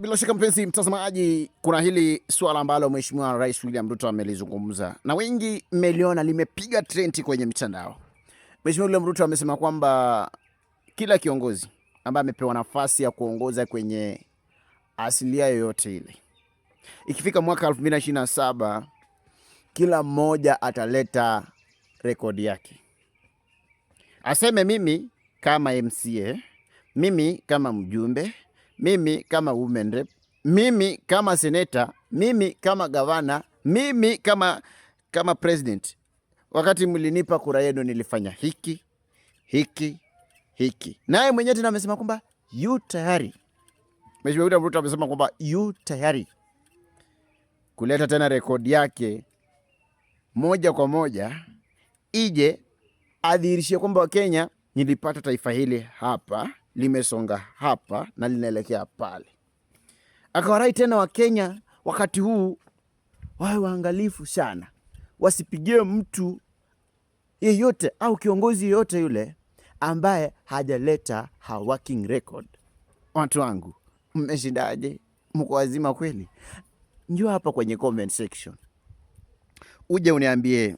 Bila shaka mpenzi mtazamaji, kuna hili swala ambalo Mheshimiwa Rais William Ruto amelizungumza na wengi mmeliona limepiga trendi kwenye mitandao. Mheshimiwa William Ruto amesema kwamba kila kiongozi ambaye amepewa nafasi ya kuongoza kwenye asilia yoyote ile, ikifika mwaka 2027 kila mmoja ataleta rekodi yake. Aseme mimi kama MCA, mimi kama mjumbe, mimi kama women rep, mimi kama seneta, mimi kama gavana, mimi kama president. Wakati mlinipa kura yenu nilifanya hiki, hiki, hiki. Naye mwenyewe tena amesema kwamba yu tayari. Mheshimiwa William Ruto amesema kwamba yu tayari kuleta tena rekodi yake moja kwa moja, ije adhihirishie kwamba Wakenya, nilipata taifa hili hapa, limesonga hapa na linaelekea pale. Akawarai tena Wakenya wakati huu wawe waangalifu sana, wasipigie mtu yeyote au kiongozi yeyote yule ambaye hajaleta ha working record. Watu wangu, mmeshindaje? Mko wazima kweli? Njoo hapa kwenye comment section uje uniambie,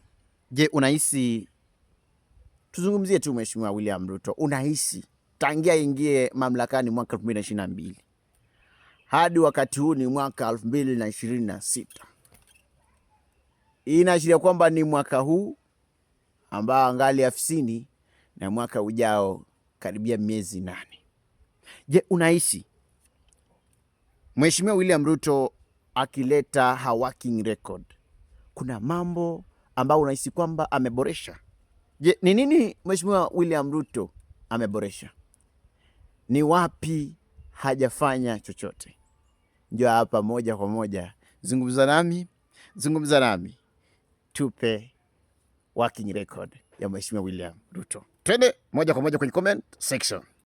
je, unahisi, tuzungumzie tu Mheshimiwa William Ruto, unahisi tangia ingie mamlakani mwaka 2022 hadi wakati huu ni mwaka 2026, inaashiria kwamba ni mwaka huu ambao angali afisini na mwaka ujao karibia miezi 8. Je, unahisi Mheshimiwa William Ruto akileta ha working record, kuna mambo ambayo unahisi kwamba ameboresha? Je, ni nini Mheshimiwa William Ruto ameboresha? Ni wapi hajafanya chochote? Njoo hapa moja kwa moja, zungumza nami, tupe working record ya Mheshimiwa William Ruto. Twende moja kwa moja kwenye comment section.